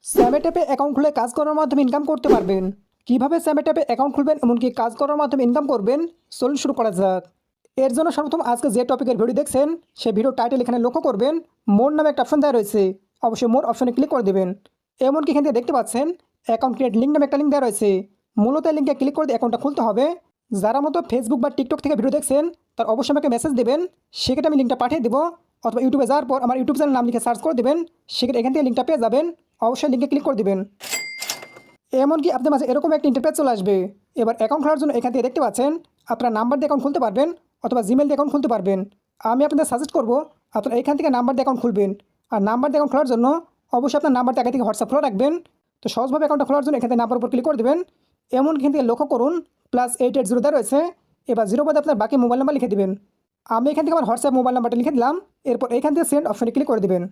স্যামেট অ্যাপে অ্যাকাউন্ট খুলে কাজ করার মাধ্যমে ইনকাম করতে পারবেন। কিভাবে স্যামেট অ্যাপে অ্যাকাউন্ট খুলবেন এমনকি কাজ করার মাধ্যমে ইনকাম করবেন, চলুন শুরু করা যাক। এর জন্য সর্বপ্রথম আজকে যে টপিকের ভিডিও দেখছেন সেই ভিডিও টাইটেল এখানে লক্ষ্য করবেন, মোর নামে একটা অপশন দেওয়া রয়েছে। অবশ্যই মোর অপশনে ক্লিক করে দেবেন। এমনকি এখান থেকে দেখতে পাচ্ছেন অ্যাকাউন্ট ক্রিয়েট লিঙ্ক নামে একটা লিঙ্ক দেওয়া রয়েছে। মূলত এই লিঙ্কে ক্লিক করে দিয়ে অ্যাকাউন্টটা খুলতে হবে। যারা মতো ফেসবুক বা টিকটক থেকে ভিডিও দেখছেন তার অবশ্যই আমাকে মেসেজ দেবেন, সেক্ষেত্রে আমি লিঙ্কটা পাঠিয়ে দেবো। অথবা ইউটিউবে যাওয়ার পর আমার ইউটিউব চ্যানেল নাম লিখে সার্চ করে দেবেন, সেক্ষেত্রে এখান থেকে লিঙ্কটা পেয়ে যাবেন। অবশ্যই লিঙ্কে ক্লিক করে দেবেন। এমনকি আপনার মাঝে এরকম একটা ইন্টারফেস চলে আসবে। এবার অ্যাকাউন্ট খোলার জন্য এখান থেকে দেখতে পাচ্ছেন আপনার নাম্বার দিয়ে অ্যাকাউন্ট খুলতে পারবেন অথবা জিমেল দিয়ে অ্যাকাউন্ট খুলতে পারবেন। আমি আপনাদের সাজেস্ট করব আপনারা এখান থেকে নাম্বার দিয়ে অ্যাকাউন্ট খুলবেন। আর নাম্বার দিয়ে অ্যাকাউন্ট খোলার জন্য অবশ্যই আপনার নাম্বারটা আগে থেকে হোয়াটসঅ্যাপ খোলা রাখবেন। তো সহজভাবে অ্যাকাউন্টটা খোলার জন্য এখান থেকে নাম্বার উপর ক্লিক করে দেবেন। এমনকি এখান থেকে লক্ষ্য করুন +8880 দেওয়া রয়েছে। এবার 0 বাদে আপনার বাকি মোবাইল নাম্বার লিখে দেবেন। আমি এখান থেকে আমার হোয়াটসঅ্যাপ মোবাইল নাম্বারটা লিখে দিলাম। এরপর এখান থেকে সেন্ড অপশনে ক্লিক করে দেবেন।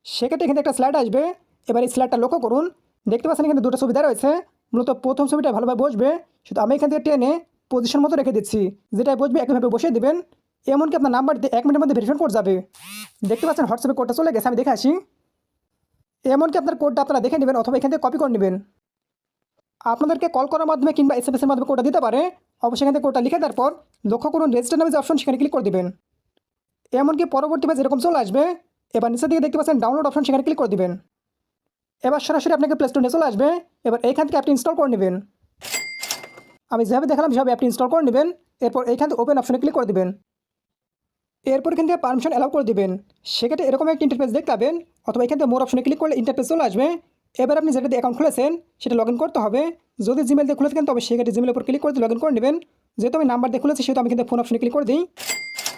সেক্ষেত্রে এখান থেকে একটা স্লাইড আসবে। এবার এই স্লাইডটা লক্ষ্য করুন, দেখতে পাচ্ছেন এখানে দুটো ছবি দেওয়া রয়েছে। মূলত প্রথম ছবিটা ভালোভাবে বসবে, শুধু আমি এখান থেকে টেনে পজিশন মতো রেখে দিচ্ছি। যেটা বসবে একইভাবে বসিয়ে দেবেন। এমনকি আপনার নাম্বার দিয়ে 1 মিনিটের মধ্যে ভেরিফাই কোড যাবে। দেখতে পাচ্ছেন হোয়াটসঅ্যাপে কোডটা চলে গেছে, আমি দেখে আসি। এমনকি আপনার কোডটা আপনারা দেখে নেবেন অথবা এখান থেকে কপি করে নেবেন। আপনাদেরকে কল করার মাধ্যমে কিংবা SMS এর মাধ্যমে কোডটা দিতে পারে। অবশ্যই এখান থেকে কোডটা লিখে দেওয়ার পর লক্ষ্য করুন রেজিস্টার নামে যে অপশন সেখানে ক্লিক করে দেবেন। এমনকি পরবর্তী পেজ এরকম চলে আসবে। এবার নিচের দিকে দেখতে পাচ্ছেন ডাউনলোড অপশন, সেখানে ক্লিক করে দেবেন। এবার সরাসরি আপনাকে প্লে স্টোরে চলে আসবে। এবার এইখান থেকে অ্যাপটি ইনস্টল করে নেবেন। আমি যেভাবে দেখালাম সেভাবে অ্যাপটি ইনস্টল করে নেবেন। এরপর এইখান থেকে ওপেন অপশনে ক্লিক করে দেবেন। এরপর এখান থেকে পারমিশন অ্যালাউ করে দেবেন। সেক্ষেত্রে এরকম একটা ইন্টারফেস দেখতে পাবেন। অথবা এখান থেকে মোর অপশনে ক্লিক করলে ইন্টারফেস চলে আসবে। এবার আপনি যেটা দিয়ে অ্যাকাউন্ট খুলেছেন সেটা লগ ইন করতে হবে। যদি জিমেল দিয়ে খুলে থাকেন তবে সেক্ষেত্রে জিমেলের উপর ক্লিক করে লগ ইন করে নেবেন। যেহেতু আমি নাম্বার দিয়ে খুলেছি সেহেতু আমি কিন্তু ফোন অপশনে ক্লিক করে দিই।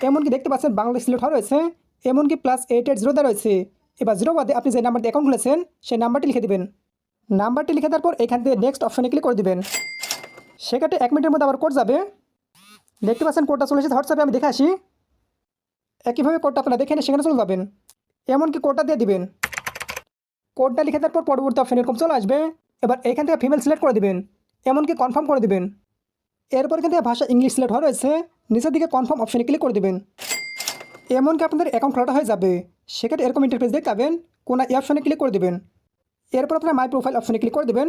এমনকি দেখতে পাচ্ছেন বাংলাদেশ সিলেক্ট হওয়া রয়েছে। এমনকি +8880 দেওয়া রয়েছে। এবার 0 বাদে আপনি যে নাম্বার দিয়ে অ্যাকাউন্ট খুলেছেন সেই নাম্বারটি লিখে দেবেন। নাম্বারটি লিখে দেওয়ার পর এখান থেকে নেক্সট অপশনে ক্লিক করে দেবেন। সেক্ষেত্রে 1 মিনিটের মধ্যে আবার কোড যাবে। দেখতে পাচ্ছেন কোডটা চলে এসেছে হোয়াটসঅ্যাপে, আমি দেখে আসি। একইভাবে কোডটা আপনারা দেখে নিয়ে সেখানে চলে যাবেন। এমনকি কোডটা দিয়ে দিবেন। কোডটা লিখে দেওয়ার পর পরবর্তী অপশন এরকম চলে আসবে। এবার এখান থেকে ফিমেল সিলেক্ট করে দিবেন। এমনকি কনফার্ম করে দিবেন। এরপর এখান থেকে ভাষা ইংলিশ সিলেক্ট হওয়া রয়েছে। নিচের দিকে কনফার্ম অপশনে ক্লিক করে দেবেন। এমনকি আপনাদের অ্যাকাউন্ট খোলাটা হয়ে যাবে। সেক্ষেত্রে এরকম ইন্টারফেস দেখতে পাবেন। কোনো এই অপশনে ক্লিক করে দেবেন। এরপর আপনার মাই প্রোফাইল অপশনে ক্লিক করে দেবেন।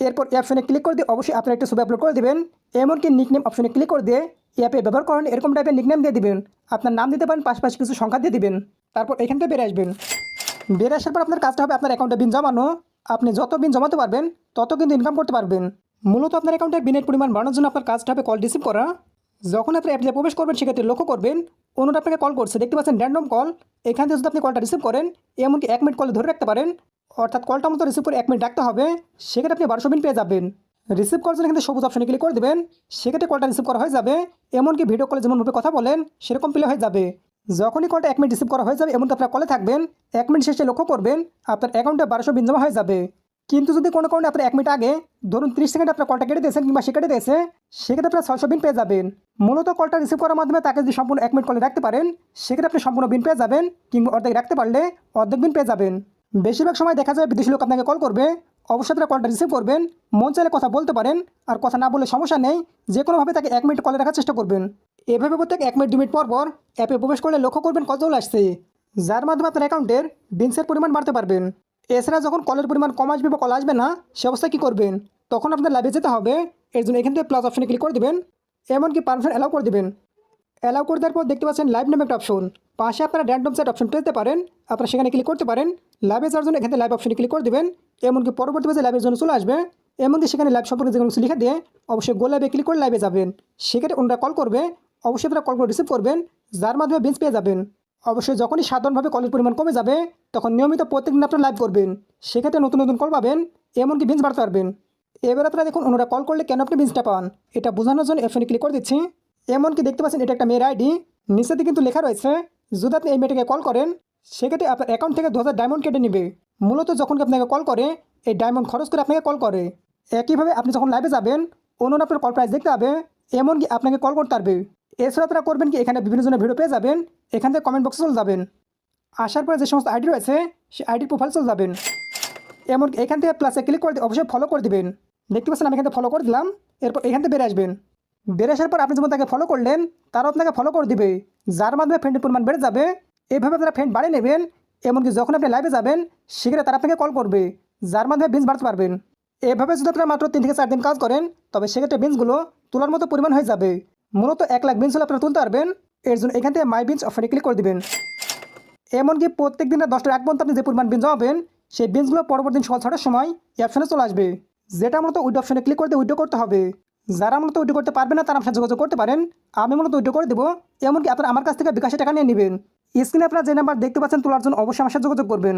এরপর এই অপশনে ক্লিক করে দিয়ে অবশ্যই আপনার একটা ছবি আপলোড করে দেবেন। এমনকি নিকনেম অপশনে ক্লিক করে দিয়ে অ্যাপে ব্যবহার করেন এরকম টাইপের নিকনেম দিয়ে দিবেন। আপনার নাম দিতে পারেন, পাশাপাশি কিছু সংখ্যা দিয়ে দিবেন। তারপর এখান থেকে বেরিয়ে আসবেন। বেরিয়ে আসার পর আপনার কাজটা হবে আপনার অ্যাকাউন্টে বিন জমানো। আপনি যত বিন জমাতে পারবেন তত কিন্তু ইনকাম করতে পারবেন। মূলত আপনার অ্যাকাউন্টে বিনের পরিমাণ বাড়ানোর জন্য আপনার কাজটা হবে কল রিসিভ করা। যখন আপনি অ্যাপে প্রবেশ করবেন সেক্ষেত্রে লক্ষ্য করবেন অন্যরা আপনাকে কল করছে, দেখতে পাচ্ছেন র্যান্ডম কল। এখান থেকে যদি আপনি কলটা রিসিভ করেন এমনকি 1 মিনিট কলে ধরে রাখতে পারেন, অর্থাৎ কলটা মতো রিসিভ করে 1 মিনিট রাখতে হবে। সেক্ষেত্রে আপনি 1200 বিন পেয়ে যাবেন। রিসিভ করার জন্য কিন্তু সবুজ অপশনে ক্লিক করে দেবেন। সেক্ষেত্রে কলটা রিসিভ করা হয়ে যাবে। এমনকি ভিডিও কলে যেমনভাবে কথা বলেন সেরকম প্লে হয়ে যাবে। যখনই কলটা 1 মিনিট রিসিভ করা হয়ে যাবে এমনকি আপনার কলে থাকবেন, 1 মিনিট শেষে লক্ষ্য করবেন আপনার অ্যাকাউন্টে 1200 বিন জমা হয়ে যাবে। কিন্তু যদি কোনো কারণে আপনার 1 মিনিট আগে ধরুন 30 সেকেন্ড আপনার কলটা কেটে দিয়েছেন কিংবা সে কেটে দিয়েছে, সেক্ষেত্রে আপনার 600 বিন পেয়ে যাবেন। মূলত কলটা রিসিভ করার মাধ্যমে তাকে যদি সম্পূর্ণ 1 মিনিট কলে রাখতে পারেন সেক্ষেত্রে আপনি সম্পূর্ণ বিন পেয়ে যাবেন, কিংবা অর্ধেক রাখতে পারলে অর্ধেক বিন পেয়ে যাবেন। বেশিরভাগ সময় দেখা যায় বিদেশি লোক আপনাকে কল করবে। অবশ্যই আপনারা কলটা রিসিভ করবেন, মন চাইলে কথা বলতে পারেন, আর কথা না বললে সমস্যা নেই, যে কোনোভাবে তাকে 1 মিনিট কলে রাখার চেষ্টা করবেন। এভাবে প্রত্যেক 1 মিনিট 2 মিনিট পর পর অ্যাপে প্রবেশ করলে লক্ষ্য করবেন কল চলে আসছে, যার মাধ্যমে আপনার অ্যাকাউন্টের বিনসের পরিমাণ বাড়তে পারবেন। এছাড়া যখন কলের পরিমাণ কম আসবে বা কল আসবে না সে অবস্থায় কী করবেন, তখন আপনার লাইভে যেতে হবে। এর জন্য এখান থেকে প্লাস অপশনে ক্লিক করে দেবেন। এমনকি পারমিশন অ্যালাউ করে দেবেন। অ্যালাউ করে দেওয়ার পর দেখতে পাচ্ছেন লাইভ নামে একটা অপশন, পাশে আপনারা র্যান্ডম চ্যাট অপশন পেতে পারেন, আপনারা সেখানে ক্লিক করতে পারেন। লাইভে যাওয়ার জন্য এখানে লাইভ অপশনে ক্লিক করে দেবেন। এমনকি পরবর্তী পেজে লাইভের জন্য চলে আসবে। এমনকি সেখানে লাইভ সম্পর্কে যেগুলো লিখে দিয়ে অবশ্যই গো লাইভে ক্লিক করে লাইভে যাবেন। সেক্ষেত্রে ওনারা কল করবে, অবশ্যই আপনারা কলগুলো রিসিভ করবেন, যার মাধ্যমে বিন্স পেয়ে যাবেন। অবশ্যই যখনই সাধারণভাবে কলের পরিমাণ কমে যাবে তখন নিয়মিত প্রত্যেকদিন আপনারা লাইভ করবেন, সেক্ষেত্রে নতুন নতুন কল পাবেন, এমনকি বিন্স বাড়তে পারবেন। এবার আপনারা দেখুন ওনারা কল করলে কেন আপনি বিন্সটা পান, এটা বোঝানোর জন্য অপশনে ক্লিক করে দিচ্ছি। এমনকি দেখতে পাচ্ছেন এটা একটা মেয়ের আইডি, নিচেতে কিন্তু লেখা রয়েছে যদি আপনি এই মেয়েটাকে কল করেন সেক্ষেত্রে আপনার অ্যাকাউন্ট থেকে 2000 ডায়মন্ড কেটে নেবে। মূলত যখন আপনাকে কল করে এই ডায়মন্ড খরচ করে আপনাকে কল করে। একইভাবে আপনি যখন লাইভে যাবেন অন্য আপনার কল প্রাইস দেখতে হবে, এমনকি আপনাকে কল করতে পারবে। এছাড়া আপনারা করবেন কি এখানে বিভিন্ন জনের ভিডিও পেয়ে যাবেন, এখান থেকে কমেন্ট বক্সে চলে যাবেন। আসার পরে যে সমস্ত আইডি রয়েছে সেই আইডির প্রোফাইল চলে যাবেন। এমনকি এখান থেকে প্লাসে ক্লিক করে দিয়ে অবশ্যই ফলো করে দিবেন। দেখতে পাচ্ছেন আমি এখান থেকে ফলো করে দিলাম। এরপর এখান থেকে বেরিয়ে আসবেন। বেরিয়ে আসার পর আপনি যেমন তাকে ফলো করলেন তারাও আপনাকে ফলো করে দিবে, যার মাধ্যমে ফ্রেন্ডের পরিমাণ বেড়ে যাবে। এভাবে আপনারা ফ্রেন্ড বাড়িয়ে নেবেন। এমনকি যখন আপনি লাইভে যাবেন সেক্ষেত্রে তারা আপনাকে কল করবে, যার মাধ্যমে বিনস বাড়তে পারবেন। এভাবে যদি আপনারা মাত্র 3 থেকে 4 দিন কাজ করেন তবে সেক্ষেত্রে বিনসগুলো তোলার মতো পরিমাণ হয়ে যাবে। মূলত 1 লাখ বিনস হলে আপনারা তুলতে পারবেন। এর জন্য এখান থেকে মাই বিনস অপশনে ক্লিক করে দিবেন। এমনকি প্রত্যেক দিনের 10টার এক পর্যন্ত আপনি যে পরিমাণ বিনস জমাবেন সেই বিনসগুলো পরবর্তী দিন সকাল 6টার সময় এই অপশনে চলে আসবে, যেটা মূলত উইড্রো অপশনে ক্লিক করতে উইড্রো করতে হবে। যারা মূলত উইড্রো করতে পারবে না তারা আমার সাথে যোগাযোগ করতে পারেন, আমি মূলত উইড্রো করে দেবো। এমনকি আপনারা আমার কাছ থেকে বিকাশে টাকা নিয়ে নেবেন। স্ক্রিনে আপনারা যে নাম্বার দেখতে পাচ্ছেন তোলার জন্য অবশ্যই আমার সাথে যোগাযোগ করবেন।